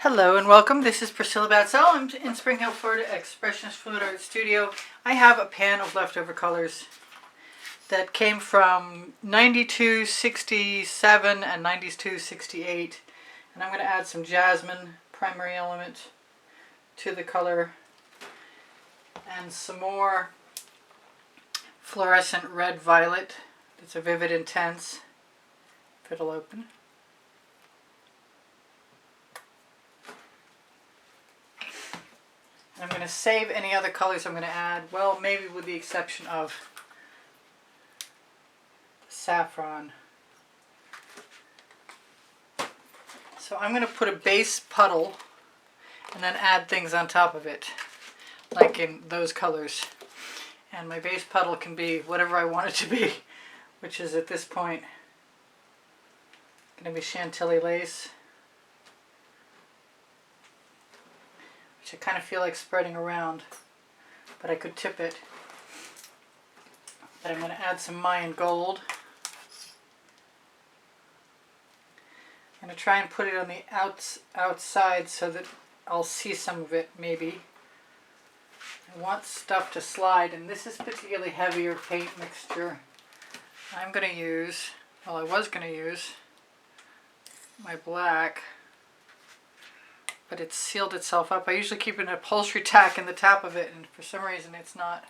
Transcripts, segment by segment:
Hello and welcome. This is Priscilla Batzell. I'm in Spring Hill, Florida, Expressionist Fluid Art Studio. I have a pan of leftover colors that came from 9267 and 9268. And I'm going to add some Jasmine primary element to the color and some more fluorescent red violet. It's a Vivid Intense. If it'll open. I'm going to save any other colors I'm going to add, well, maybe with the exception of saffron. So I'm going to put a base puddle and then add things on top of it, like in those colors. And my base puddle can be whatever I want it to be, which is at this point going to be Chantilly lace. Which I kind of feel like spreading around, but I could tip it. But I'm going to add some Mayan gold. I'm going to try and put it on the outside so that I'll see some of it, maybe. I want stuff to slide, and this is particularly heavier paint mixture. I'm going to use, well, I was going to use my black, but it's sealed itself up. I usually keep an upholstery tack in the top of it, and for some reason it's not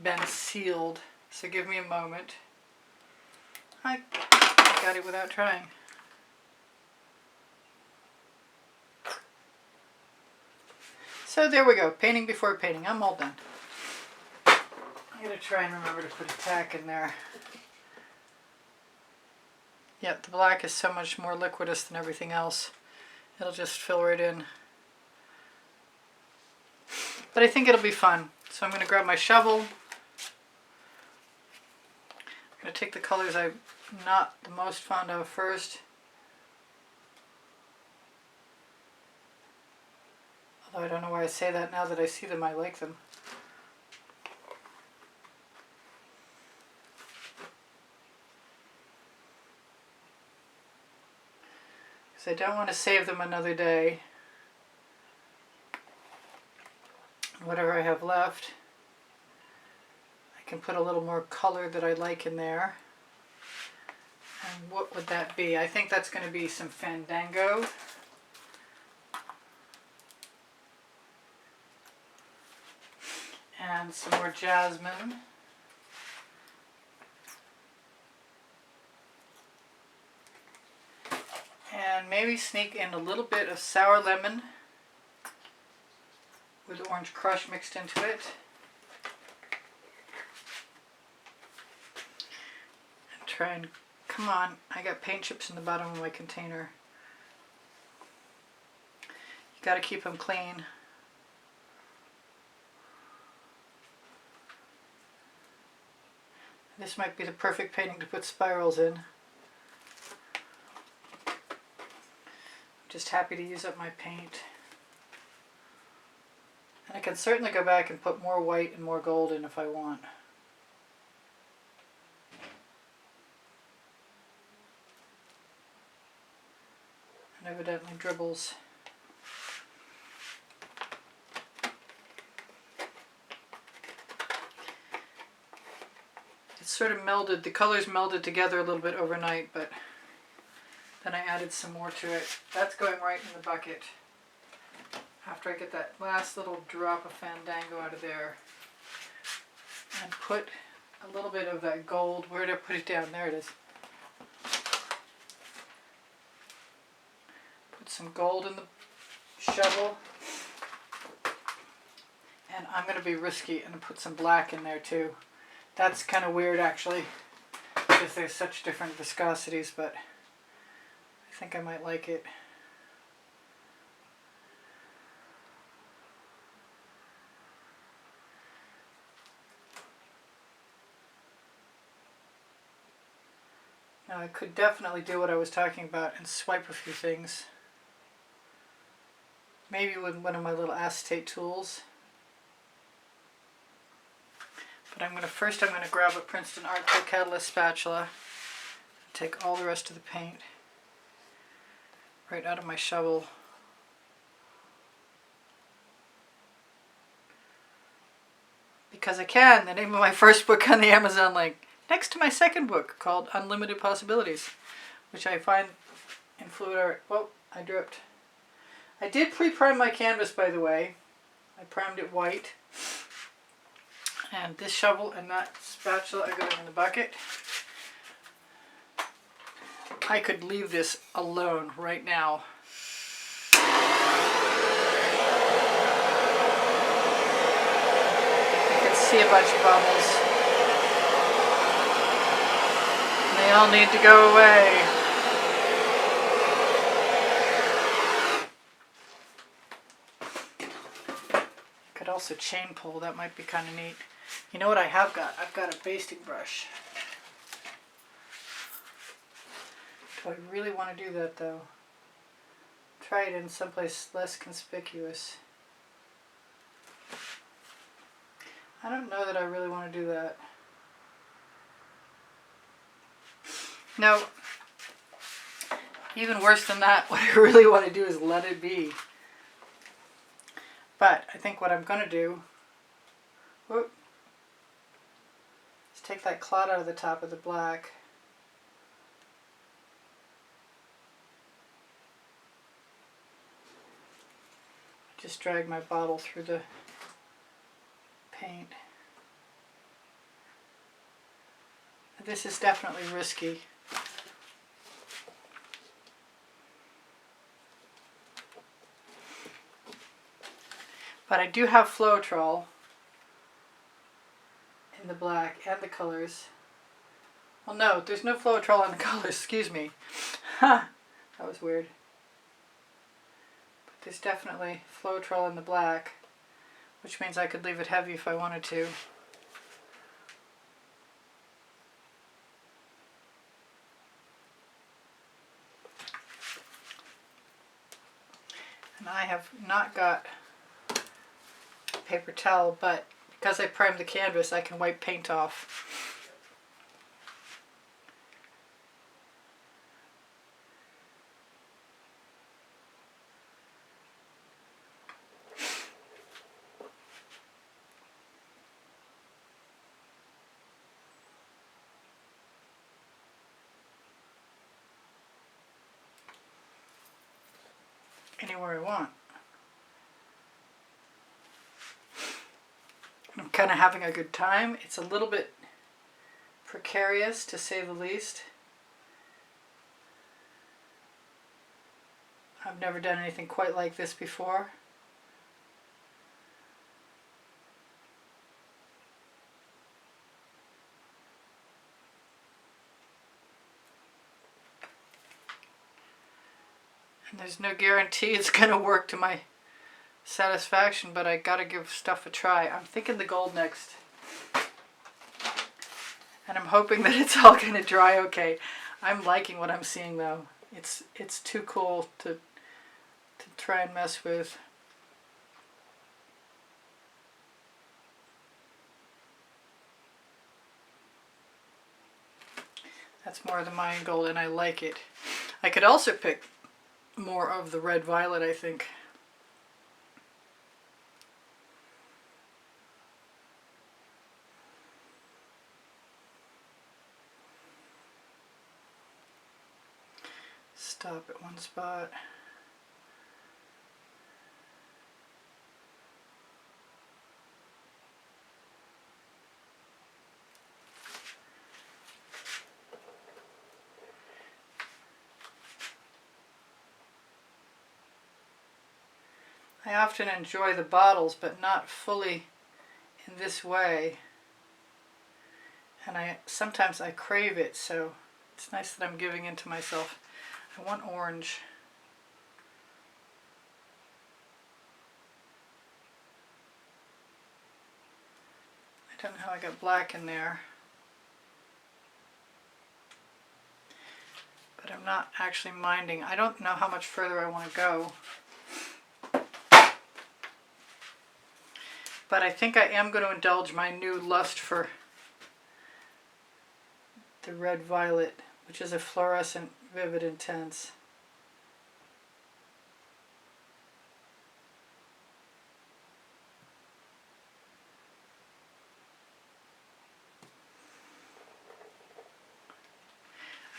been sealed. So give me a moment. I got it without trying. So there we go, painting before painting. I'm all done. I'm going to try and remember to put a tack in there. Yep, the black is so much more liquidous than everything else. It'll just fill right in. But I think it'll be fun. So I'm going to grab my shovel. I'm going to take the colors I'm not the most fond of first. Although I don't know why I say that now that I see them, I like them. I don't want to save them another day. Whatever I have left, I can put a little more color that I like in there. And what would that be? I think that's going to be some Fandango. And some more Jasmine. And maybe sneak in a little bit of sour lemon with orange crush mixed into it. And try and, come on, I got paint chips in the bottom of my container. You got to keep them clean. This might be the perfect painting to put spirals in. Just happy to use up my paint. And I can certainly go back and put more white and more gold in if I want. And evidently dribbles. It's sort of melded, the colors melded together a little bit overnight, but then I added some more to it. That's going right in the bucket. After I get that last little drop of Fandango out of there. And put a little bit of that gold. Where did I put it down? There it is. Put some gold in the shovel. And I'm going to be risky and put some black in there too. That's kind of weird actually, because there's such different viscosities, but I think I might like it. Now I could definitely do what I was talking about and swipe a few things. Maybe with one of my little acetate tools. But I'm going to grab a Princeton Art Pro Catalyst spatula. Take all the rest of the paint right out of my shovel. Because I can. The name of my first book on the Amazon link, next to my second book called Unlimited Possibilities, which I find in fluid art. Whoa, I dripped. I did pre-prime my canvas, by the way. I primed it white. And this shovel and that spatula are going in the bucket. I could leave this alone right now. You can see a bunch of bubbles. And they all need to go away. Could also chain pull, that might be kind of neat. You know what I have got? I've got a basting brush. Do I really want to do that though? Try it in someplace less conspicuous. I don't know that I really want to do that. No, even worse than that, what I really want to do is let it be. But I think what I'm going to do, whoop, is take that cloud out of the top of the black. Just drag my bottle through the paint. This is definitely risky. But I do have Floetrol in the black and the colors. Well, no, there's no Floetrol in the colors, excuse me. Ha! That was weird. But there's definitely Floetrol in the black, which means I could leave it heavy if I wanted to. And I have not got paper towel, but because I primed the canvas, I can wipe paint off. Anywhere I want. I'm kind of having a good time. It's a little bit precarious, to say the least. I've never done anything quite like this before. And there's no guarantee it's going to work to my satisfaction, but I gotta give stuff a try. I'm thinking the gold next. And I'm hoping that it's all gonna dry okay. I'm liking what I'm seeing though. It's too cool to try and mess with. That's more of the Mayan gold and I like it. I could also pick more of the red violet, I think. Stop at one spot. I often enjoy the bottles, but not fully in this way. And sometimes I crave it, so it's nice that I'm giving in to myself. I want orange. I don't know how I got black in there. But I'm not actually minding. I don't know how much further I want to go. But I think I am going to indulge my new lust for the red violet, which is a fluorescent vivid intense.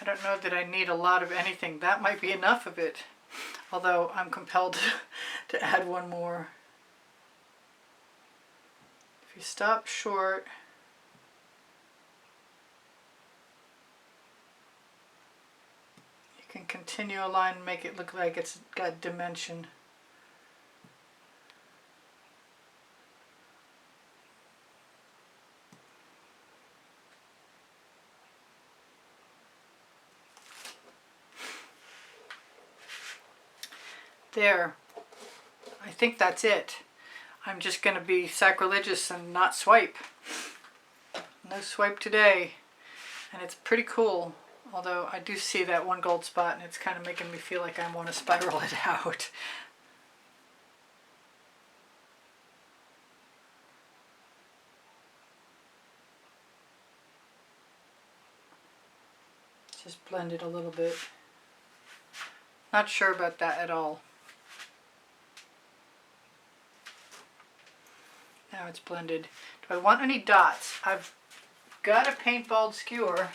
I don't know that I need a lot of anything. That might be enough of it, although I'm compelled to add one more. If you stop short, you can continue a line and make it look like it's got dimension. There. I think that's it. I'm just going to be sacrilegious and not swipe. No swipe today. And it's pretty cool. Although I do see that one gold spot and it's kind of making me feel like I want to spiral it out. Just blend it a little bit. Not sure about that at all. Now it's blended. Do I want any dots? I've got a paintball skewer.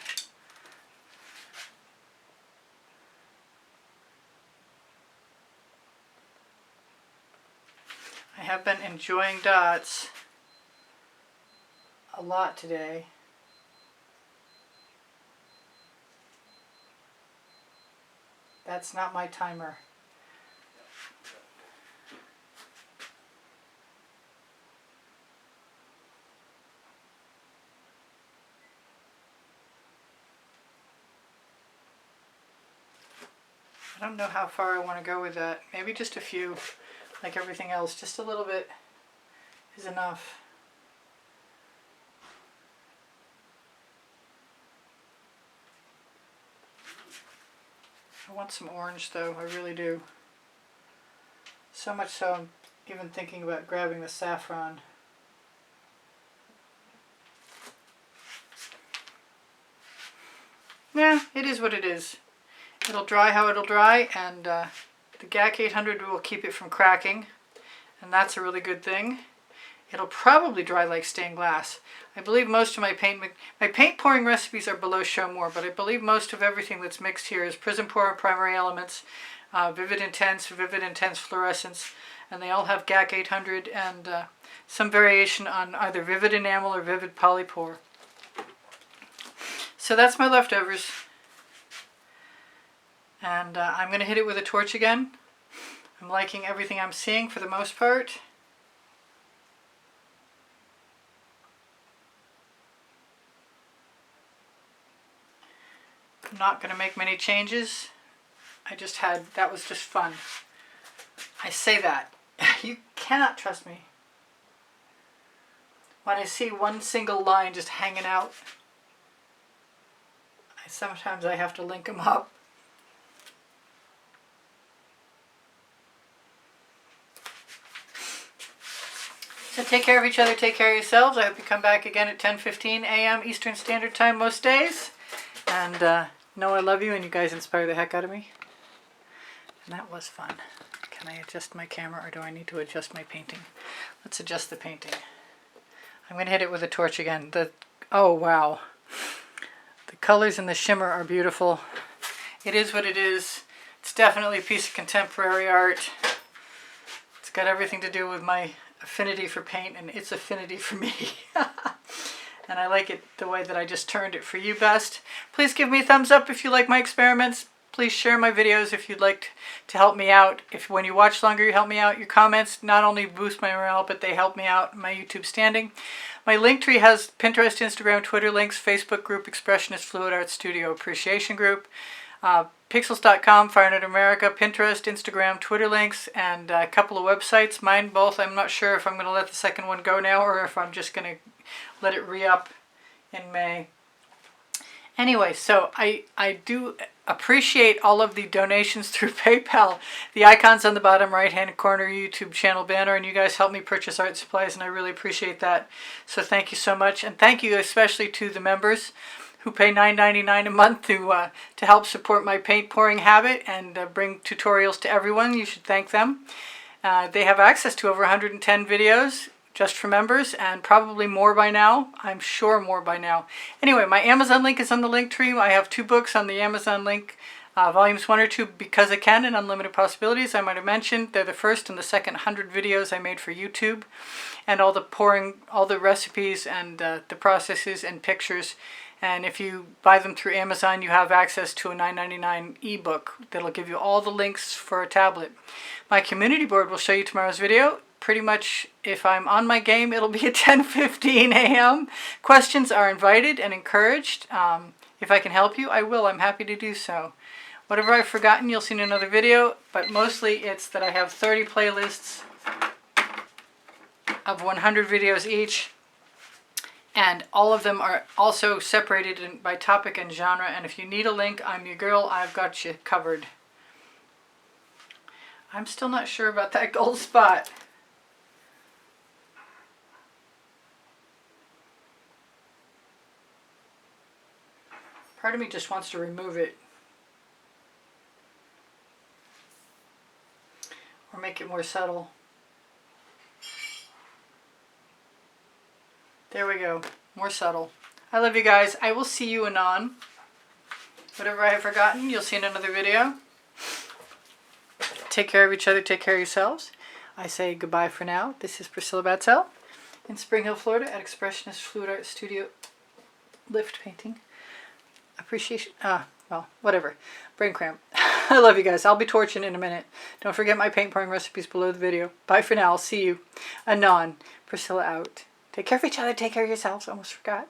I have been enjoying dots a lot today. That's not my timer. I don't know how far I want to go with that. Maybe just a few, like everything else. Just a little bit is enough. I want some orange though, I really do. So much so I'm even thinking about grabbing the saffron. Yeah, it is what it is. It'll dry how it'll dry, and the GAC 800 will keep it from cracking, and that's a really good thing. It'll probably dry like stained glass. I believe most of my paint pouring recipes are below Show More, but I believe most of everything that's mixed here is Prizm Pour Primary Elements, Vivid Intense Fluorescence, and they all have GAC 800 and some variation on either Vivid Enamel or Vivid Polypore. So that's my leftovers. And I'm going to hit it with a torch again. I'm liking everything I'm seeing for the most part. I'm not going to make many changes. That was just fun. I say that. You cannot trust me. When I see one single line just hanging out, sometimes I have to link them up. So take care of each other, take care of yourselves. I hope you come back again at 10:15 a.m. Eastern Standard Time most days. And know I love you and you guys inspire the heck out of me. And that was fun. Can I adjust my camera or do I need to adjust my painting? Let's adjust the painting. I'm going to hit it with a torch again. Oh wow. The colors and the shimmer are beautiful. It is what it is. It's definitely a piece of contemporary art. It's got everything to do with my affinity for paint and its affinity for me. And I like it the way that I just turned it for you best. Please give me a thumbs up if you like my experiments. Please share my videos if you'd like to help me out. If when you watch longer you help me out. Your comments not only boost my morale but they help me out in my YouTube standing. My Linktree has Pinterest, Instagram, Twitter links, Facebook group, Expressionist Fluid Art Studio Appreciation Group, Pixels.com, Firenet America, Pinterest, Instagram, Twitter links, and a couple of websites. Mine both. I'm not sure if I'm going to let the second one go now or if I'm just going to let it re-up in May. Anyway, so I do appreciate all of the donations through PayPal. The icons on the bottom right-hand corner YouTube channel banner, and you guys help me purchase art supplies, and I really appreciate that. So thank you so much, and thank you especially to the members who pay $9.99 a month to help support my paint pouring habit and bring tutorials to everyone. You should thank them. They have access to over 110 videos, just for members, and probably more by now. I'm sure more by now. Anyway, my Amazon link is on the link tree. I have 2 books on the Amazon link. Volumes 1 or 2, Because I Can and Unlimited Possibilities. I might have mentioned they're the first and the second 100 videos I made for YouTube, and all the recipes and the processes and pictures. And if you buy them through Amazon, you have access to a $9.99 ebook that'll give you all the links for a tablet. My community board will show you tomorrow's video. Pretty much, if I'm on my game, it'll be at 10:15 a.m. Questions are invited and encouraged. If I can help you, I will. I'm happy to do so. Whatever I've forgotten, you'll see in another video, but mostly it's that I have 30 playlists of 100 videos each, and all of them are also separated by topic and genre, and if you need a link, I'm your girl. I've got you covered. I'm still not sure about that gold spot. Part of me just wants to remove it. Or make it more subtle. There we go. More subtle. I love you guys. I will see you anon. Whatever I have forgotten, you'll see in another video. Take care of each other. Take care of yourselves. I say goodbye for now. This is Priscilla Batzel in Spring Hill, Florida at Expressionist Fluid Art Studio Lift Painting. Appreciation. Well, whatever. Brain cramp. I love you guys. I'll be torching in a minute. Don't forget my paint pouring recipes below the video. Bye for now. I'll see you anon. Priscilla out. Take care of each other. Take care of yourselves. Almost forgot.